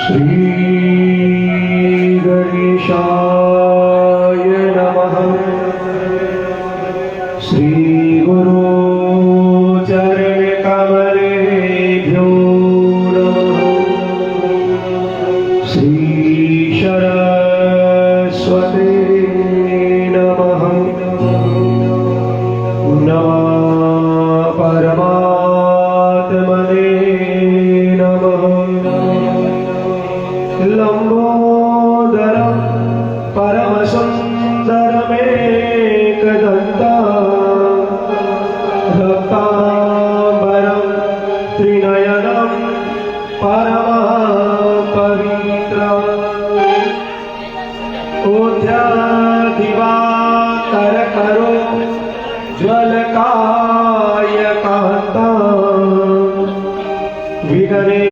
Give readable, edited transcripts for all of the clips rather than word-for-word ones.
श्री गणेशाय नमः। श्री गुरु चरण कमलेभ्यो नमः। श्री सरस्वती नमः। नमः परमात्मने नमः। लंबोदरं परमसुन्दरमेकदन्तं रक्ताम्बरं त्रिनयनं परमपवित्रम् ऊर्ध्वदिवाकरकरो ज्वलकायकान्तं विगणे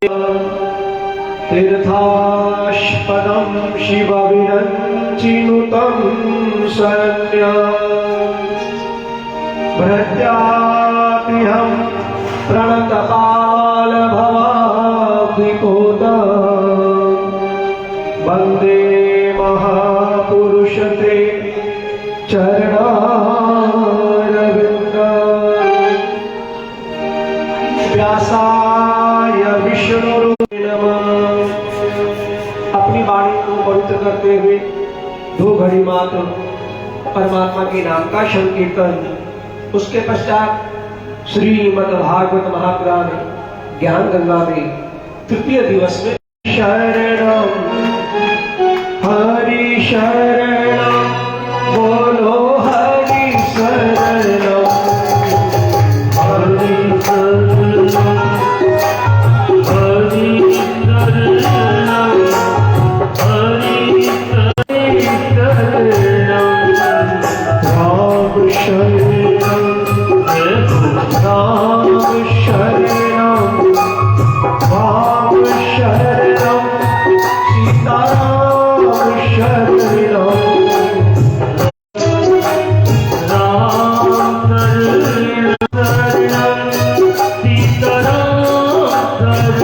तीर्थास्पदं शिवविरञ्चिनुतं शरण्यं प्रत्यापिहं प्रणतपालभवाब्धिपूतं वन्दे महापुरुषते चरणारविन्दम्। व्यासाय विष्णुरूपाय नमः। अपनी वाणी को पवित्र करते हुए 2 घड़ी मात्र परमात्मा के नाम का संकीर्तन, उसके पश्चात श्रीमद् भागवत महापुराण ज्ञान गंगा में तृतीय दिवस में शरणम हरि शरणम बोलो हरि शरणम हरि शरणम हरि शरणम हरि शरणम राम शरणम राम शरणम राम शरणम सीताराम शरणम राम शरणम सीताराम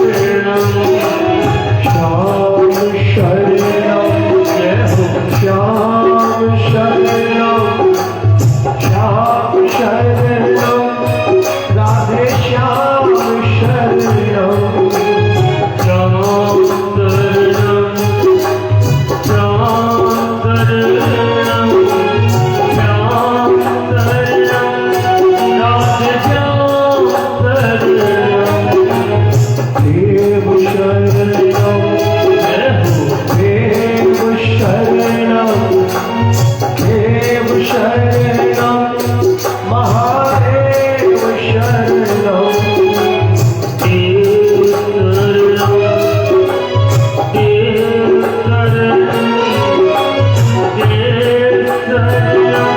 शरणम श्याम शरणम जय हो श्याम शरणम श्याम शरणम राधे श्याम शरणम राम शरणम राम शरणम श्याम शरणम राधे श्याम शरणम देव शरणम देव शरणम देव शरणम महादेव शरणम देव शरणम देव शरणम देव शरणम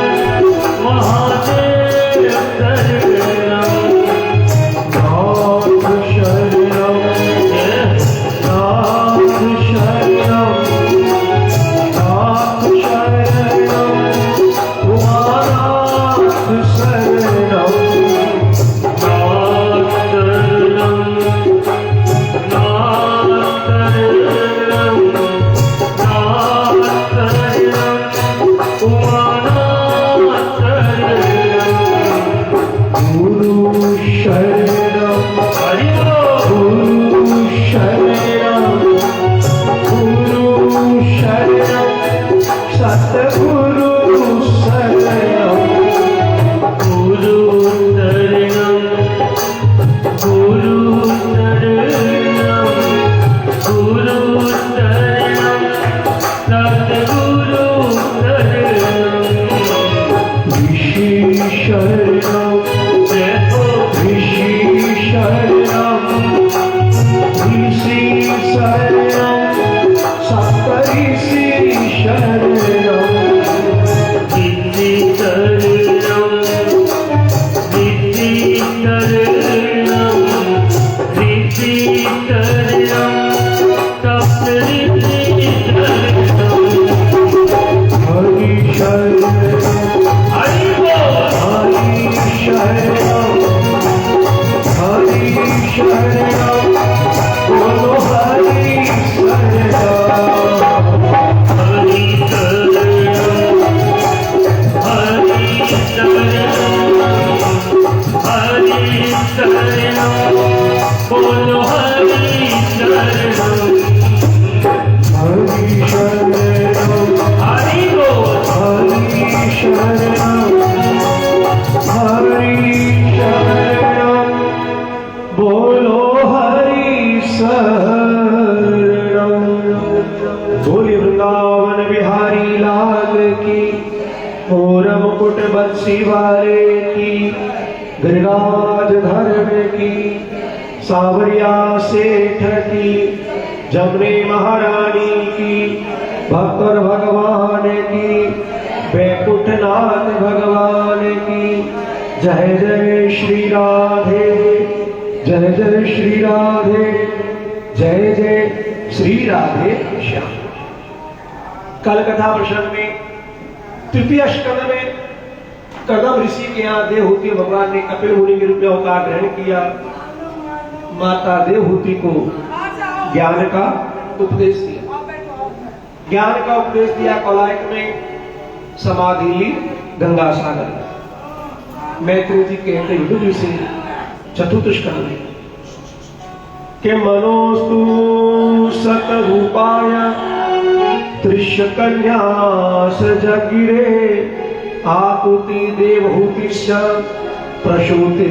महादेव शरणम नाथ शरणम नाथ शरणम नाथ शरणम उमानाथ शरणम नाथ शरणम नाथ शरणम नाथ शरणम उमानाथ शरणम गुरु शरणम हरि गुरु शरणम गुरु शरणम सतगुरु शरणम गुरु शरणम गुरु शरणम गुरु शरणम सतगुरु शरणम ऋषि शरणम जय हो ऋषि शरणम ऋषि शरणम सप्तऋषि शरणम ऋषि शरणम ऋषि शरणम ऋषि शरणम सप्तऋषि शरणम हरि शरणम हरि शरणम हरि शरणम बोलो हरि शरणम मुकुट बंसी वाले की, गिरिराज धरने की, सावरिया सेठ की, जमने महारानी की, भक्तर भगवान की, बैकुंठनाथ भगवान की। जय जय श्री राधे, जय जय श्री राधे, जय जय श्री राधे श्याम। कल कथा प्रसंग में तृतीय स्कंद में कदम ऋषि के यहाँ देवहूति भगवान ने कपिल मुनि के रूप में अवतार ग्रहण किया। माता देवहूति को ज्ञान का उपदेश दिया, ज्ञान का उपदेश दिया। कौलायक में समाधि ली गंगा सागर। मैत्री जी कहते युद्ध से चतुर्थ स्कंद में के मनोस्तु सतरूपाय त्रिश्य कन्या सजगिरे, आकुति देवहूति प्रसूति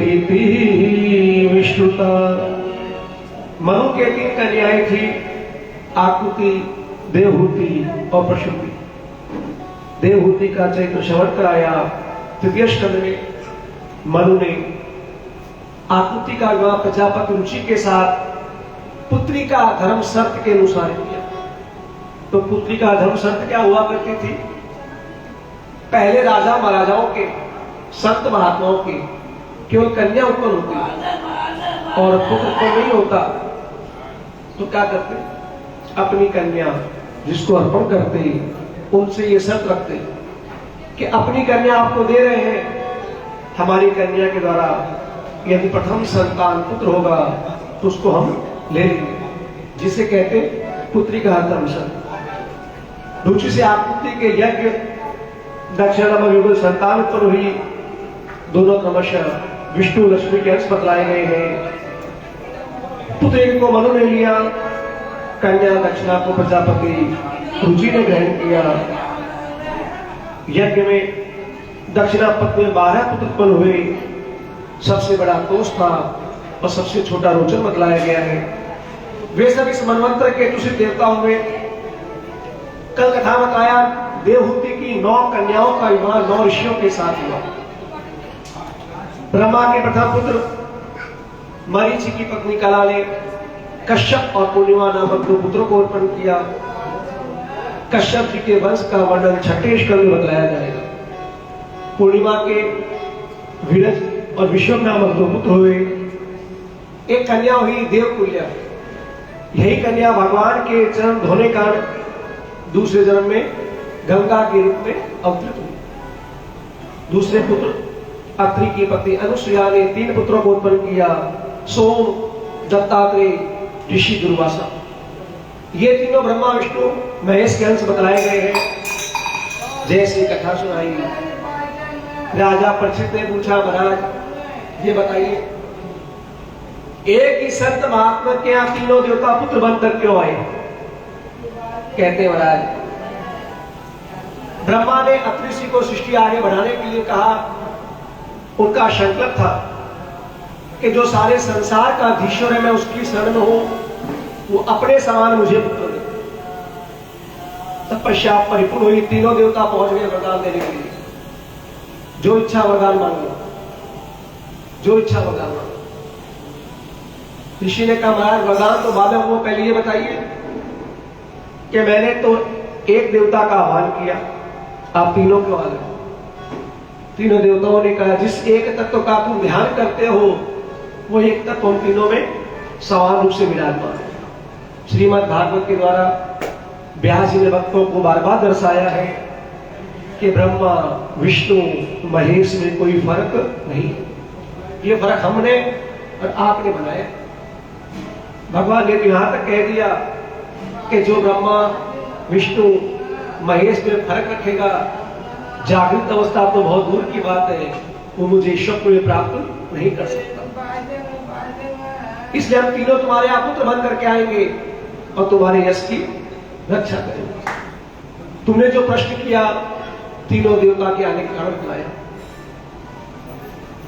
विष्णुता। मनु के 3 कन्याएं थी, आकुति, देवहूति और प्रसूति। देवहूति का चरित्र श्रवण कराया तृतीय स्कंद में। मनु ने आकुति का विवाह प्रजापति रुचि के साथ पुत्री का धर्म शर्त के अनुसार किया। तो पुत्री का धर्म शर्त क्या हुआ करती थी? पहले राजा महाराजाओं के, संत महात्माओं के केवल कन्या उत्पन्न होती और पुत्र उत्पन्न नहीं होता, तो क्या करते? अपनी कन्या जिसको अर्पण करते उनसे ये शर्त रखते कि अपनी कन्या आपको दे रहे हैं, हमारी कन्या के द्वारा यदि प्रथम संतान पुत्र होगा तो उसको हम ले लेंगे, जिसे कहते पुत्री का धर्म शर्त। रुचि से आकुति के यज्ञ दक्षिणाम युगल संतान उत्पन्न हुई। दोनों क्रमशः विष्णु लक्ष्मी के अंश बतलाए गए हैं। पुत्र को मनु ने लिया, कन्या दक्षिणा को प्रजापति रुचि ने ग्रहण किया। यज्ञ में दक्षिणा पत्नी में 12 पुत्र उत्पन्न हुए। सबसे बड़ा तोष था और सबसे छोटा रोचन बतलाया गया है। वे सब इस मनवंतर के दूसरे देवताओं में। कल कथा बताया देवहूति की 9 कन्याओं का विवाह 9 ऋषियों के साथ हुआ। ब्रह्मा के प्रथम पुत्र मरीचि की पत्नी कला ने कश्यप और पूर्णिमा नामक 2 पुत्रों को उत्पन्न किया। कश्यप जी के वंश का वर्णन 6ठे स्कंद में बताया जाएगा। पूर्णिमा के विरज और विश्वक नामक 2 पुत्र हुए। एक कन्या हुई देवकुल्या। यही कन्या भगवान के चरण धोने का दूसरे जन्म में गंगा के रूप में अवतरित हुई। दूसरे पुत्र अत्रि की पत्नी अनुसुया ने 3 पुत्रों को उत्पन्न किया, सोम, दत्तात्रेय, ऋषि दुर्वासा। ये तीनों ब्रह्मा विष्णु महेश के अंश बतलाए गए हैं। जैसी कथा सुनाई, राजा परीक्षित ने पूछा, महाराज ये बताइए, एक ही संत महात्मा के यहाँ तीनों देवता पुत्र बनकर क्यों आए? कहते महाराज, ब्रह्मा ने अत्रि ऋषि को सृष्टि आगे बढ़ाने के लिए कहा। उनका संकल्प था कि जो सारे संसार का अधीश्वर है, मैं उसकी शरण में हूं, वो अपने समान मुझे पुत्र दे। तपस्या परिपूर्ण हुई। तीनों देवता पहुंच गए वरदान देने के लिए। जो इच्छा वरदान मांगो, जो इच्छा वरदान मांगो। ऋषि ने कहा, महाराज वरदान तो बाद में, वो पहले ये बताइए कि मैंने तो एक देवता का आह्वान किया, आप तीनों क्यों आ गए? तीनों देवताओं ने कहा, जिस एक तत्व का तुम ध्यान करते हो वो एक तत्व उन तीनों में समान रूप से विराजमान है। श्रीमद् भागवत के द्वारा व्यास जी ने भक्तों को बार बार दर्शाया है कि ब्रह्मा विष्णु महेश में कोई फर्क नहीं है। ये फर्क हमने और आपने बनाया। भगवान ने यहां तक कह दिया कि जो ब्रह्मा विष्णु महेश में फर्क रखेगा, जागृत अवस्था तो बहुत दूर की बात है, वो मुझे स्वप्न में प्राप्त नहीं कर सकता। इसलिए हम तीनों तुम्हारे यहाँ पुत्र बन करके आएंगे और तुम्हारे यश की रक्षा करेंगे। तुमने जो प्रश्न किया, तीनों देवता के आने के कारण बुलाया।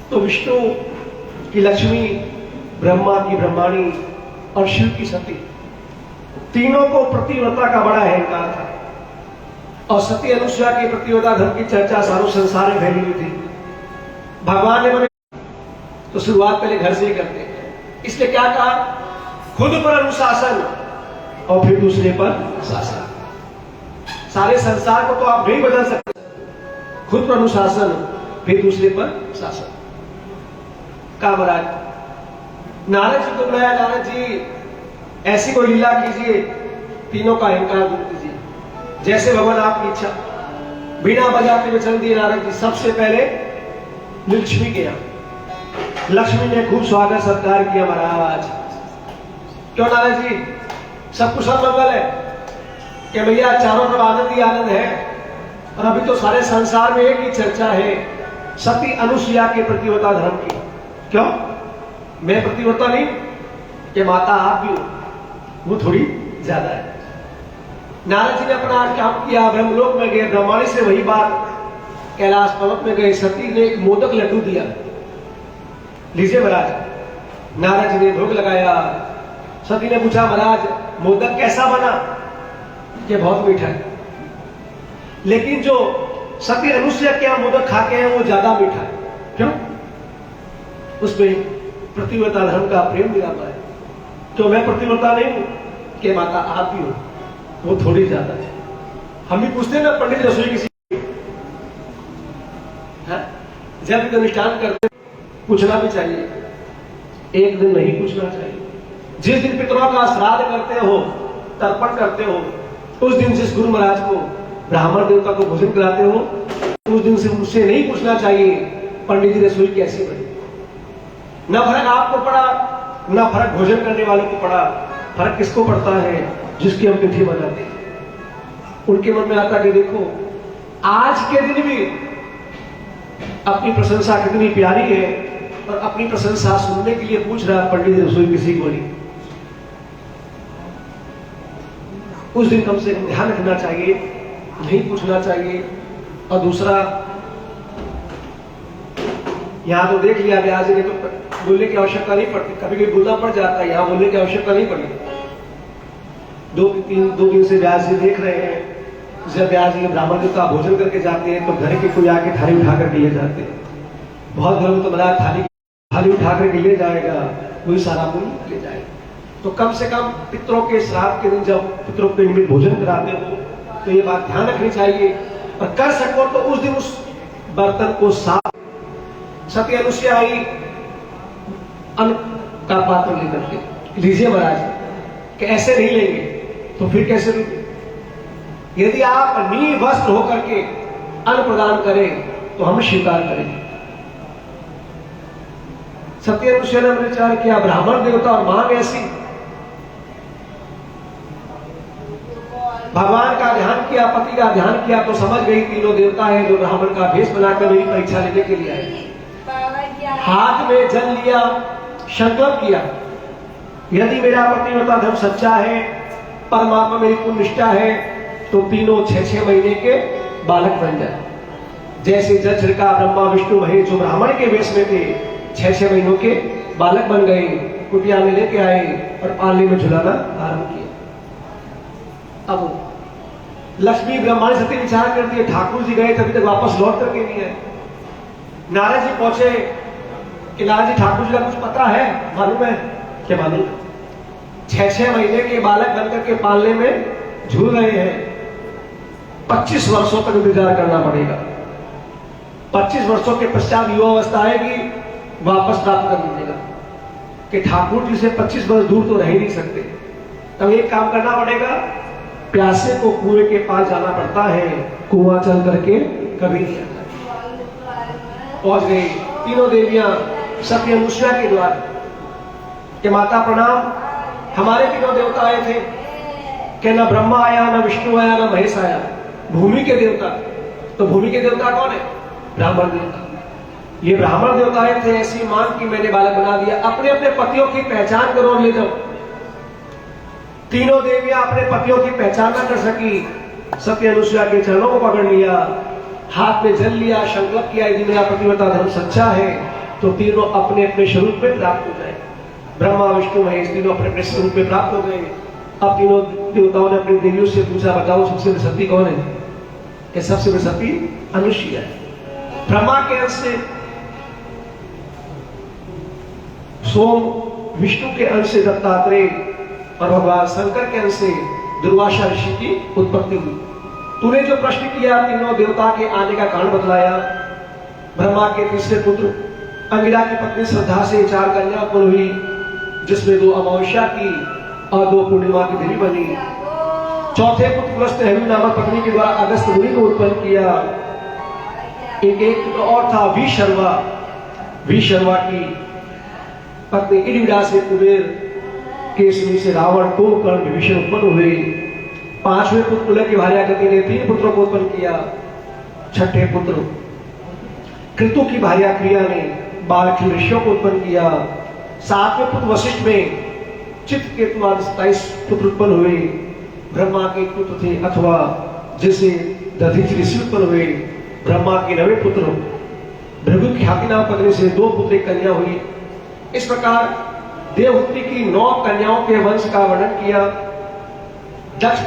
तो विष्णु की लक्ष्मी, ब्रह्मा की ब्रह्माणी और शिव की सती, तीनों को प्रतिव्रता का बड़ा अहंकार था और सती अनुसुया के प्रतियोगिता धर्म की चर्चा सारों संसार में फैली हुई थी। भगवान ने बोले तो शुरुआत पहले घर से ही करते हैं, इसलिए क्या कहा, खुद पर अनुशासन और फिर दूसरे पर शासन। सारे संसार को तो आप नहीं बदल सकते, खुद पर अनुशासन फिर दूसरे पर शासन। कहा महाराज, नारद जी को बुलाया, नारद जी ऐसी कोई लीला कीजिए, तीनों का अहंकार दूर कीजिए, जैसे भगवान आपकी इच्छा। बिना बजाते हुए चल दिए नारद जी। सबसे पहले लक्ष्मी गया, लक्ष्मी ने खूब स्वागत सत्कार किया महाराज। क्यों नारद जी, सब कुशल मंगल है कि भैया चारों तरफ आनंद ही आनंद है, और अभी तो सारे संसार में एक ही चर्चा है सती अनुसुया के प्रतिव्रता धर्म की। क्यों, मैं प्रतिव्रता नहीं कि माता आप भी हो, वो थोड़ी ज्यादा है। नारद जी ने अपना काम किया, ब्रह्मलोक में गए, ब्रह्माणी से वही बात, कैलाश पर्वत में गए, सती ने एक मोदक लड्डू दिया, लीजिए महाराज। नारद जी ने भोग लगाया। सती ने पूछा, महाराज मोदक कैसा बना? ये बहुत मीठा है। लेकिन जो सती अनुसुया के मोदक खा के हैं वो ज्यादा मीठा है। क्यों? उसमें प्रतिव्रता धर्म का प्रेम मिला है। तो मैं प्रतिव्रता नहीं हूं कि माता आप भी हो, वो थोड़ी ज्यादा है। हम भी पूछते हैं ना पंडित रसोई किसी, जब भी अनुष्ठान करते पूछना भी चाहिए, एक दिन नहीं पूछना चाहिए। जिस दिन पितरों का श्राद्ध करते हो, तर्पण करते हो, उस दिन जिस गुरु महाराज को, ब्राह्मण देवता को भोजन कराते हो, उस दिन से मुझसे नहीं पूछना चाहिए पंडित जी रसोई कैसी बनी। न फर्क आपको पड़ा, न फर्क भोजन करने वालों को पड़ा। फर्क किसको पड़ता है? जिसकी हम तिथि मनाते हैं। उनके मन में आता कि देखो आज के दिन भी अपनी प्रशंसा कितनी प्यारी है, और अपनी प्रशंसा सुनने के लिए पूछ रहा पंडित रसोई किसी को नहीं। उस दिन कम से कम ध्यान रखना चाहिए, नहीं पूछना चाहिए। और दूसरा, यहां तो देख लिया व्यास जी ने, तो बोलने की आवश्यकता नहीं पड़ती, कभी कभी बोलना पड़ जाता है, यहां बोलने की आवश्यकता नहीं पड़ी। दो दिन से व्यास जी देख रहे हैं, जब व्यास जी ब्राह्मण देवता भोजन करके जाते हैं तो घर के कोई आके थाली उठा करके ले जाते हैं। बहुत घरों में तो बड़ा थाली उठा करके ले जाएगा, कोई सारा मूल ले जाएगा। तो कम से कम पितरों के श्राद्ध के दिन जब पितरों के निमित्त भोजन कराते हो तो ये बात ध्यान रखनी चाहिए, और कर सको तो उस दिन उस बर्तन को साफ। सती अनुसुया आई अन्न का पात्र लेकर के, लीजिए महाराज, कि ऐसे नहीं लेंगे तो फिर कैसे लेंगे? यदि आप निर्वस्त्र होकर के अन्न प्रदान करें तो हम स्वीकार करेंगे। सती अनुसुया ने विचार किया, ब्राह्मण देवता और मांग ऐसी, भगवान का ध्यान किया, पति का ध्यान किया, तो समझ गई तीनों देवता है जो ब्राह्मण का भेष बनाकर मेरी परीक्षा लेने के लिए आए। हाथ में जल लिया, संकल्प किया, यदि मेरा प्रतिव्रता धर्म सच्चा है, परमात्मा मेरी पूर्ण निष्ठा है, तो तीनों 6-6 महीने के बालक बन जाए। जैसे जल छिड़का ब्रह्मा विष्णु महेश जो ब्राह्मण के वेश में थे, 6-6 महीनों के बालक बन गए, कुटिया में लेके आए और पालने में झुलाना आरंभ किया। अब लक्ष्मी ब्रह्मांड सती विचार करती है, ठाकुर जी गए तभी तक वापस लौट करके नहीं आए। नारद जी पहुंचे कि नारद जी ठाकुर जी का कुछ पता है, मालूम है? क्या मालूम? 6-6 महीने के बालक बनकर के पालने में झूल रहे हैं, 25 वर्षों तक इंतजार करना पड़ेगा। 25 वर्षों के पश्चात युवा अवस्था आएगी, वापस प्राप्त कर लीजिएगा। कि ठाकुर जी से 25 वर्ष दूर तो रह ही नहीं सकते, तब एक काम करना पड़ेगा, प्यासे को कुएं के पास जाना पड़ता है, कुआं चल करके कभी नहीं आता। पहुंच गई तीनों देवियां सती अनुसुया के द्वार के, माता प्रणाम, हमारे तीनों देवता आए थे, कि न ब्रह्मा आया, न विष्णु आया, न महेश आया, भूमि के देवता। तो भूमि के देवता कौन है? ब्राह्मण देवता। ये ब्राह्मण देवता आए थे, ऐसी मांग की, मैंने बालक बना दिया, अपने अपने पतियों की पहचान करो और ले जाओ। तीनों देवियां अपने पतियों की पहचान न कर सकी, सती अनुसुया के चरणों को पकड़ लिया, हाथ में जल लिया, संकल्प किया, यदि मेरा प्रतिव्रता धर्म सच्चा है तो तीनों अपने अपने स्वरूप में प्राप्त हो जाए। ब्रह्मा विष्णु महेश तीनों अपने अपने स्वरूप में प्राप्त हो गए। अब तीनों देवताओं ने अपनी देवियों से पूछा, बताओ सबसे सती कौन है? कि सबसे बड़ी सती अनुसुईया है। ब्रह्मा के अंश से सोम, विष्णु के अंश से दत्तात्रेय और भगवान शंकर के अंश से दुर्वासा ऋषि की उत्पत्ति हुई। तूने जो प्रश्न किया, तीनों देवता के आने का कारण बतलाया। ब्रह्मा के तीसरे पुत्र अंगिरा की पत्नी श्रद्धा से 4 कन्या उत्पन्न हुई, जिसमें 2 अमावस्या की और 2 पूर्णिमा की देवी बनी। चौथे पुत्र पुलस्त हेनु नामक पत्नी के द्वारा अगस्त मुनि को उत्पन्न किया। एक पुत्र और था विशर्वा। विशर्वा की पत्नी इडिविडा से कुबेर, केसरी से रावण, कुंभकर्ण, विभीषण उत्पन्न हुए। 5वें पुत्र कुल की भार्या गति ने 3 पुत्रों को उत्पन्न किया। 6ठे पुत्र कृतु की भार्या क्रिया ने 12 ऋषियों को उत्पन्न किया। 7वें पुत्र वशिष्ठ में चित्रकेतु आदि 27 पुत्र उत्पन्न हुए। ब्रह्मा के पुत्र थे अथवा जिसे दधीचि ऋषि उत्पन्न हुए। ब्रह्मा के 9वें पुत्र भृगु ख्याति नाम पत्नी से 2 पुत्र एक कन्या हुई। इस प्रकार देवहूति की 9 कन्याओं के वंश का वर्णन किया। दक्ष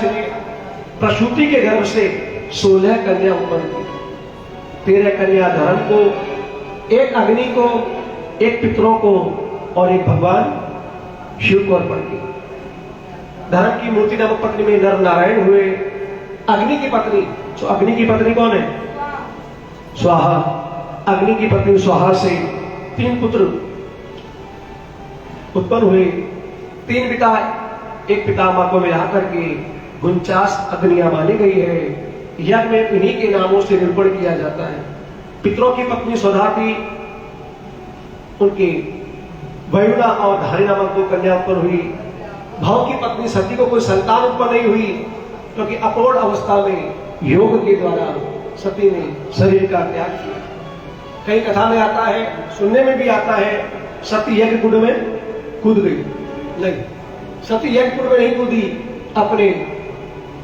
ने प्रसूति के गर्भ से 16 कन्या उत्पन्न की। 13 कन्या धर्म को, 1 अग्नि को, 1 पितरों को और 1 भगवान शिव को अर्पण की। धर्म की मूर्ति नामक पत्नी में नर नारायण हुए। अग्नि की पत्नी, तो अग्नि की पत्नी कौन है? स्वाहा। अग्नि की पत्नी स्वाहा से 3 पुत्र उत्पन्न हुए। 3 पिता, 1 पितामह को मिलाकर के 49 अग्नियां मानी गई है। यज्ञ में इन्हीं के नामों से निरूपण किया जाता है। पितरों की पत्नी स्वधा थी, उनके वयुना और धारी नामक 2 कन्या उत्पन्न हुई। भव की पत्नी सती को कोई संतान उत्पन्न नहीं हुई, क्योंकि अपूर्ण अवस्था में योग के द्वारा सती ने शरीर का त्याग किया। कई कथा में आता है, सुनने में भी आता है, सती यज्ञ कुंड में कूद गई। नहीं, सती यज्ञ कुंड में नहीं कूदी, अपने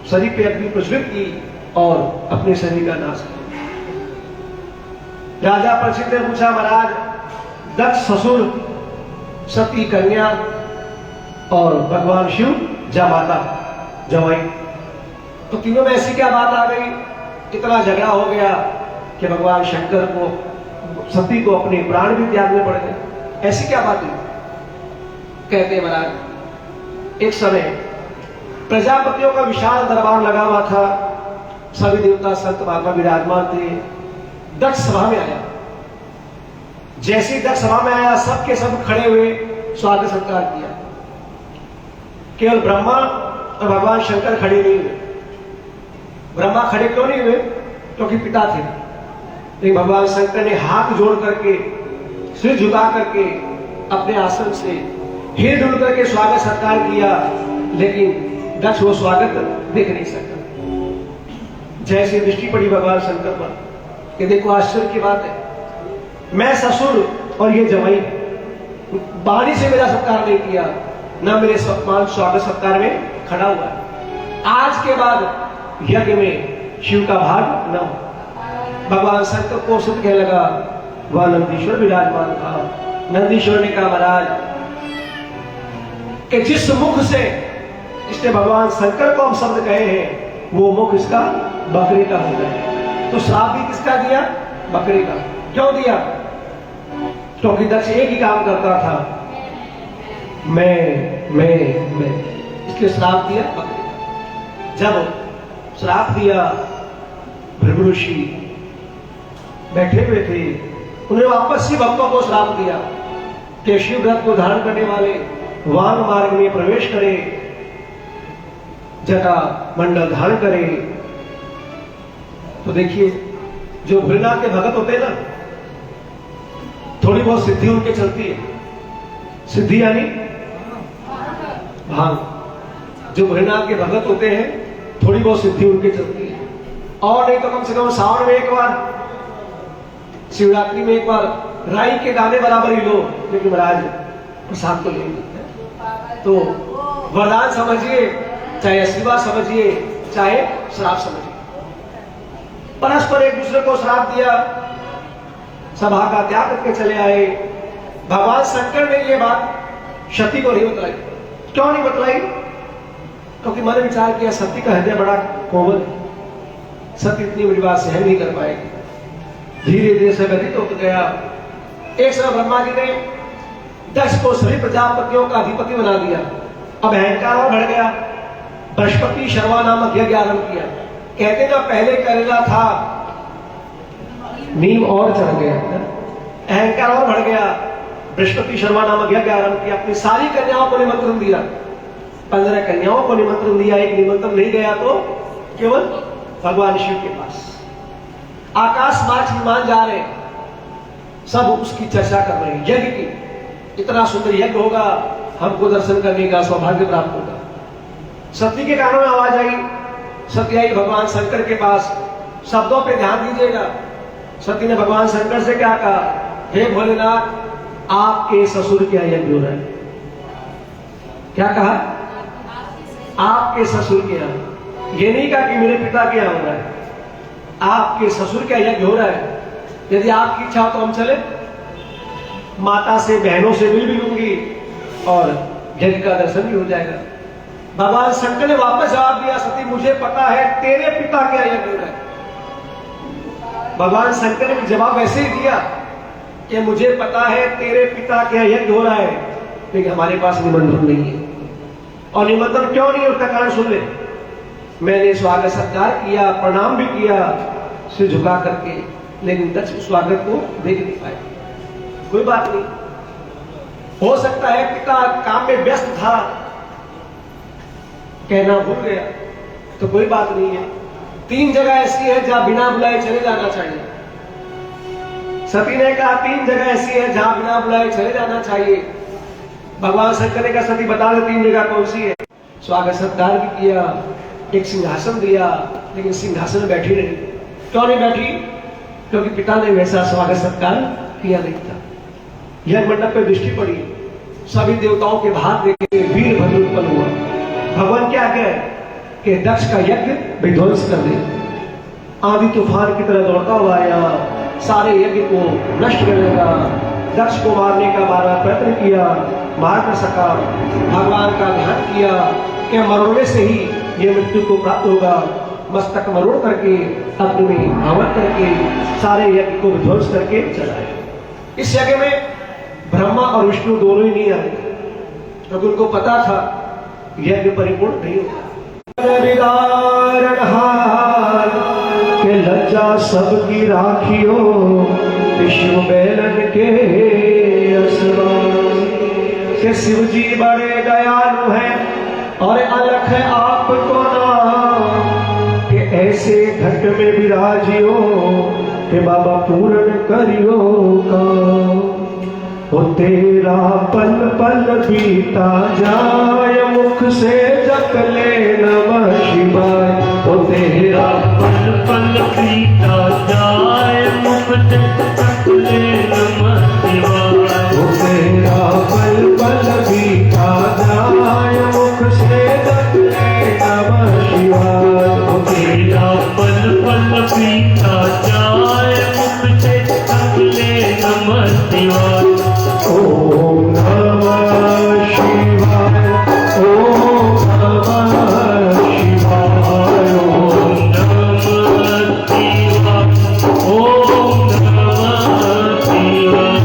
शरीर पे अग्नि प्रज्वलित की और अपने शरीर का नाश किया। राजा परीक्षित ने पूछा, महाराज दक्ष ससुर, सती कन्या और भगवान शिव जमाता जमाई, तो तीनों में ऐसी क्या बात आ गई? इतना झगड़ा हो गया कि भगवान शंकर को, सती को अपने प्राण भी त्यागने पड़ गए। ऐसी क्या बात हुई? कहते महाराज, एक समय प्रजापतियों का विशाल दरबार लगा हुआ था। सभी देवता संत महात्मा विराजमान थे। दक्ष सभा में आया। जैसे ही दक्ष सभा में आया, सबके सब खड़े हुए स्वागत सत्कार किया। केवल ब्रह्मा और भगवान शंकर खड़े नहीं हुए। ब्रह्मा खड़े क्यों नहीं हुए? क्योंकि पिता थे। लेकिन भगवान शंकर ने हाथ जोड़ करके, सिर झुका करके अपने आसन से हिल डुल करके स्वागत सत्कार किया, लेकिन दक्ष वो स्वागत देख नहीं सकता। जैसे दृष्टि पड़ी भगवान शंकर पर कि देखो आश्चर्य की बात है, मैं ससुर और ये जमाई, बाणी से मेरा सत्कार नहीं किया, ना मेरे स्वागत सत्कार में खड़ा हुआ है। आज के बाद यज्ञ में शिव का भाग न हो। भगवान शंकर को सुन कहने लगा, वह नंदीश्वर विराजमान था। नंदीश्वर ने कहा, महाराज कि जिस मुख से इसने भगवान शंकर को हम शब्द कहे हैं, वो मुख इसका बकरे का हो गया। तो श्राप भी किसका दिया? बकरे का। क्यों दिया? क्योंकि दक्ष एक ही काम करता था, मैं, इसलिए श्राप दिया बकरे का। जब श्राप दिया, भृगु ऋषि बैठे हुए थे, उन्हें वापस ही भक्तों को श्राप दिया कि शिव व्रत को धारण करने वाले वान मार्ग में प्रवेश करे, जटा मंडल धारण करे। तो देखिए, जो भोलेनाथ के भगत होते हैं ना, थोड़ी बहुत सिद्धि उनके चलती है। सिद्धि यानी भांग। जो भोलेनाथ के भगत होते हैं, थोड़ी बहुत सिद्धि उनके चलती है। और नहीं तो कम से कम सावन में एक बार, शिवरात्रि में एक बार राई के दाने बराबर ही लो, लेकिन महाराज प्रसाद तो ले। तो वरदान समझिए, चाहे आशीर्वाद समझिए, चाहे श्राप समझिए। परस्पर एक दूसरे को श्राप दिया, सभा का त्याग करके चले आए। भगवान शंकर ने यह बात सती को नहीं बतलाई। क्यों नहीं बतलाई? क्योंकि मैंने विचार किया सती का हृदय बड़ा कोमल है, सती इतनी बड़ी बात सहन नहीं कर पाएगी। धीरे धीरे से व्यतीत होता गया। एक समय ब्रह्मा जी ने दक्ष को सभी प्रजापतियों का अधिपति बना दिया। अब अहंकार और बढ़ गया। बृहस्पति शर्मा नामक यज्ञ आरंभ किया। कहते ना पहले करेला था, नीम और चढ़ गया, अहंकार और बढ़ गया। बृहस्पति शर्मा नामक यज्ञ आरंभ किया। अपनी सारी कन्याओं को निमंत्रण दिया, 15 कन्याओं को निमंत्रण दिया। एक निमंत्रण नहीं गया तो केवल भगवान शिव के पास। आकाश मार्ग विमान जा रहे, सब उसकी चर्चा कर रहे हैं यज्ञ की। इतना सुंदर यज्ञ होगा, हमको दर्शन करने का सौभाग्य प्राप्त होगा। सती के कानों में आवाज आई, सती आई भगवान शंकर के पास। शब्दों पे ध्यान दीजिएगा। सती ने भगवान शंकर से क्या कहा, हे भोलेनाथ, आपके ससुर क्या यज्ञ हो रहा है? क्या कहा? आपके ससुर के यहाँ। ये नहीं कहा कि मेरे पिता के यहाँ हो रहा है, आपके ससुर क्या यज्ञ हो रहा है। यदि आपकी इच्छा हो तो हम चले, माता से बहनों से मिल भी लूंगी और यज्ञ का दर्शन भी हो जाएगा। भगवान शंकर ने वापस जवाब दिया, सती मुझे पता है तेरे पिता क्या यज्ञ हो रहा है। भगवान शंकर ने जवाब वैसे ही दिया कि मुझे पता है तेरे पिता क्या यज्ञ हो रहा है, लेकिन हमारे पास निमंत्रण नहीं है। और निमंत्रण क्यों नहीं है उसका कारण सुन ले। मैंने स्वागत सत्कार किया, प्रणाम भी किया सिर झुका करके, लेकिन दक्ष उस स्वागत को देख नहीं पाए। कोई बात नहीं, हो सकता है पिता काम में व्यस्त था, कहना भूल गया, तो कोई बात नहीं है। 3 जगह ऐसी है जहां बिना बुलाए चले जाना चाहिए। सती ने कहा 3 जगह ऐसी है जहां बिना बुलाए चले जाना चाहिए। भगवान शंकर ने कहा सती बता दे 3 जगह कौन सी है। स्वागत सत्कार भी किया, एक सिंहासन दिया, लेकिन सिंहासन में बैठी नहीं। क्यों नहीं बैठी? क्योंकि पिता ने वैसा स्वागत सत्कार किया नहीं था। यह मंडप पे दृष्टि पड़ी, सभी देवताओं के भाग देखे, वीरभद्र उत्पन्न हुआ। भगवान क्या कहे कि दक्ष का यज्ञ विध्वंस कर दे। आंधी तूफान की तरह दौड़ता हुआ आया, सारे यज्ञ को नष्ट करेगा। दक्ष को मारने का 12 प्रयत्न किया, मार न सका। भगवान का ध्यान किया कि मरोड़े से ही ये मृत्यु को प्राप्त होगा। मस्तक मरोड़ करके, अग्नि में आवन करके, सारे यज्ञ को विध्वंस करके चलाए। इस यज्ञ में ब्रह्मा और विष्णु दोनों ही नहीं आए, क्योंकि उनको पता था यज्ञ परिपूर्ण नहीं होगा। के लज्जा सबकी राखियो, विष्णु बेलन के असवार। के शिव जी बड़े दयालु हैं और अलख है आपको नाम, कि ऐसे घट में विराजियो, के बाबा पूर्ण करियो का। वो तेरा पल पल बीता जाए, मुख से जप ले नमः शिवाय। वो तेरा पल पल बीता जाए, मुख से जप ले नमः शिवाय। वो तेरा पल पल बीता जाए, मुख से जप ले नमः शिवाय। वो तेरा पल पल बीता जाए, मुख से जप ले नमः शिवाय। ओम नमः शिवाय, ओम नमः शिवाय, ओम नमः शिवाय, ओम नमः शिवाय।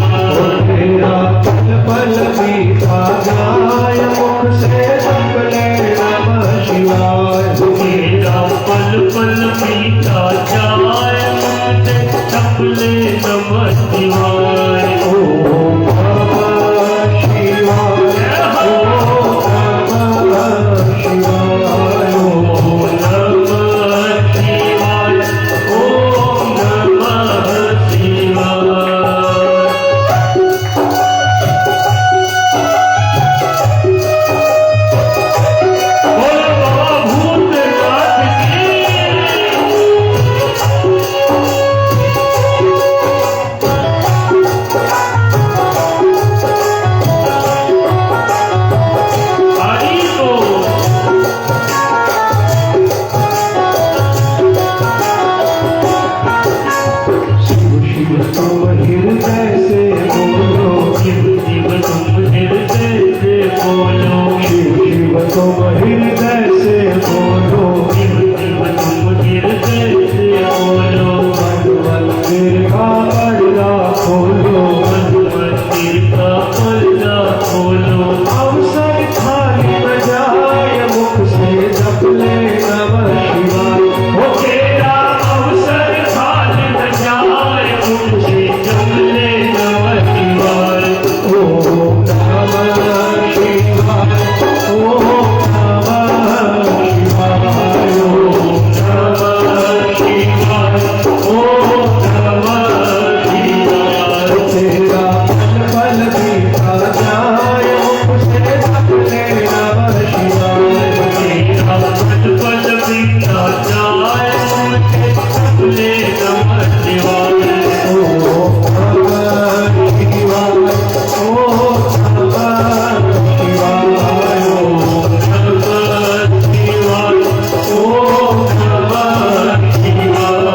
तेरा पल पल बीता जाए, मुख से जप ले नमः शिवाय। तेरा पल पल बीता जाए, मुख से जप ले नमः शिवाय। ओम नमः शिवाय, ओम नमः शिवाय, ओम नमः शिवाय, ओम नमः शिवाय। बोलो बाबा भूतनाथ की। हरि बोल। शिव शिव तुम हृदय से बोलो, शिव शिव तुम हृदय से बोलो, शिव शिव तुम हृदय कैसे बोलो, शिव शिव तुम हृदय से बोलो, मंदिर का पर्दा खोलो, मंदिर का पर्दा खोलो, अवसर थाली बजाय मुख से जप ले नमः शिवाय। वो तेरा अवसर थाल बजाए मुझे जप ले नमः शिवाय। ओम नमः शिवाय, ओम नमः शिवाय, ओम नमः शिवाय, ओम नमः शिवाय। तेरा पल बीता जाए मुख से जप ले नमः शिवाय। तेरा पल बीता जाए मुझे जप ले नमः शिवाय। ओम नमः शिवाय, ओम नमः शिवाय, ओम नमः शिवाय, ओम नमः शिवाय।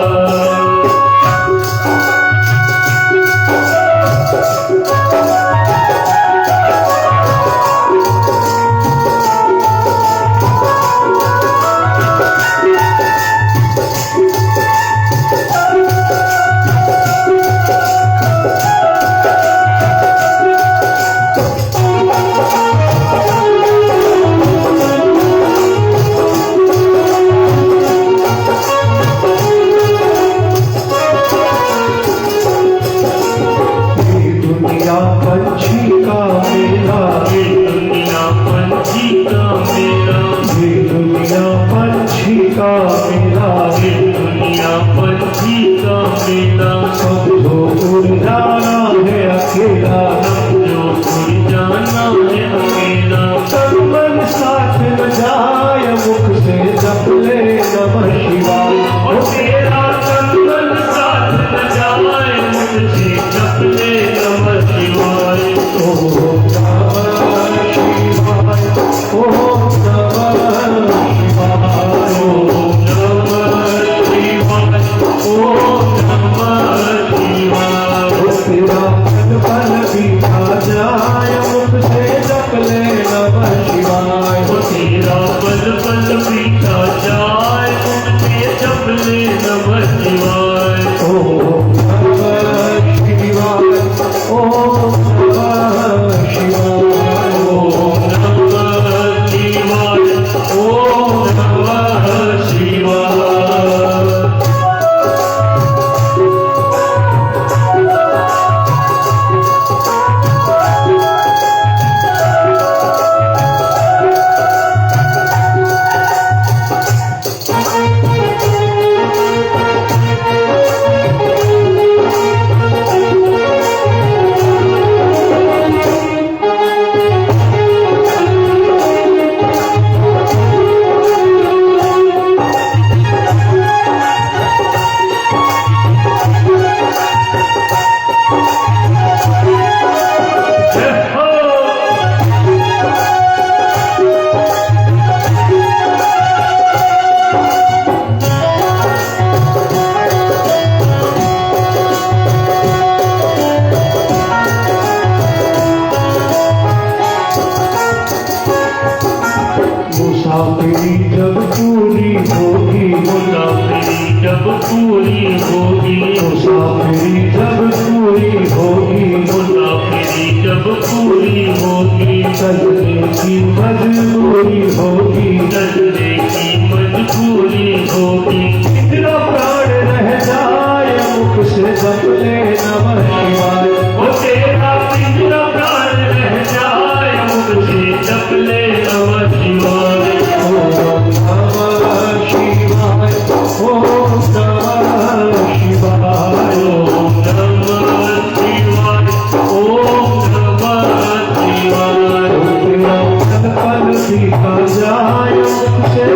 ये दुनिया पंछी का मेला, ये दुनिया पंछी का मेला, ये दुनिया पंछी का मेला, ये दुनिया पंछी का मेला। समझो उड़ जाना है अकेला, समझो उड़ जाना है अकेला। तन मन साथ न जाए मुख से जप ले नमः शिवाय। और तेरा तन मन साथ न जाए मुझसे जप ले नमः शिवाय। ओम नमः शिवाय, ओम नमः शिवाय, ओम नमः शिवाय, ओम नमः शिवाय। तेरा पल बीता जाए मुख से जप ले नमः शिवाय। वो तेरा पल बीता जाए मुझे जप ले नमः शिवाय। ओम नमः शिवाय, ओम नमः शिवाय, ओम नमः शिवाय, ओम नमः शिवाय। मुसाफिरी जब पूरी होगी, मुसाफिरी जब पूरी होगी, मुसाफिरी जब पूरी होगी, मुसाफिरी जब पूरी होगी, चलने की मजबूरी होगी, चलने की मजबूरी होगी। इतना प्राण रह जाए मुख से जप ले नमः शिवाय। वो तेरा पिंजरा प्राण रह जाए मुझे जप ले नमः शिवाय। ओम नमः शिवाय, ओम नमः शिवाय, ओम नमः शिवाय, ओम नमः शिवाय। तेरा पल बीता जाए मुख से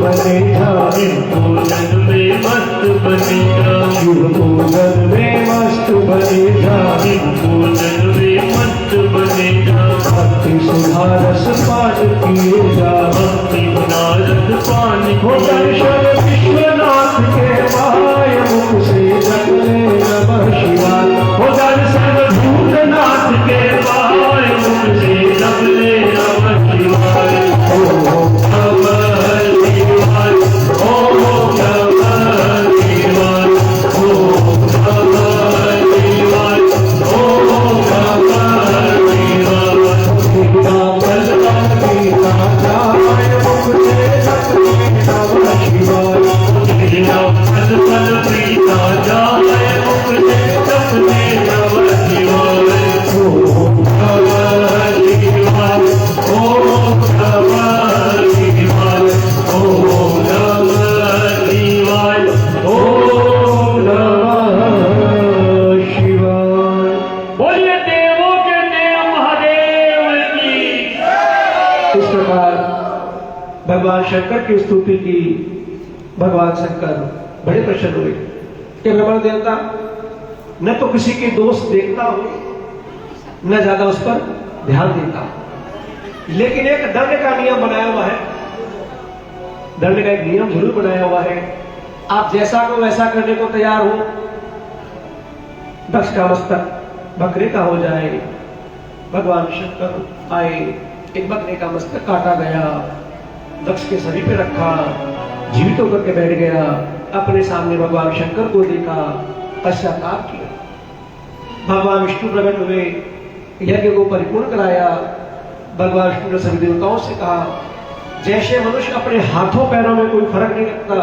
बनेगा, शिव पूजन में मस्त बनेगा, शिव पूजन में मस्त बनेगा, शिव पूजन में मस्त बनेगा, भक्ति सुधारस पान पिएगा, भक्ति बनारस पान हो दर्शन विश्वनाथ के माय मुख से जगले नमः शिवाय, हो दर्शन भूतनाथ के पाय मुख से जगले नमः शिवाय, ओम नमः शिवाय, ओम नमः शिवाय, ओम नमः शिवाय, ओम नमः शिवाय। पीताम्बर पीता जाय मुख से जगले नमः शिवाय, तेरा पल पल पीता जाए मुख से जपने नमः शिवाय, ओम नमः शिवाय, ओम नमः शिवाय, ओम नमः शिवाय, ओम नमः शिवाय। बोलिए देवों के देव महादेव की। इस प्रकार भगवान शंकर की स्तुति की। भगवान शंकर बड़े प्रसन्न हुए कि ब्रह्मण देवता न तो किसी के दोष देखता हो, न ज्यादा उस पर ध्यान देता हो, लेकिन एक दंड का नियम बनाया हुआ है। दंड का एक नियम जरूर बनाया हुआ है। आप जैसा को वैसा करने को तैयार हो, दक्ष का मस्तक बकरे का हो जाए। भगवान शंकर आए, एक बकरे का मस्तक काटा गया, दक्ष के शरीर पे रखा, जीवित होकर के बैठ गया, अपने सामने भगवान शंकर को देखा, पश्चाताप किया। भगवान विष्णु प्रकट हुए, यज्ञ को परिपूर्ण कराया। भगवान विष्णु ने सभी देवताओं से कहा, जैसे मनुष्य अपने हाथों पैरों में कोई फर्क नहीं रखता,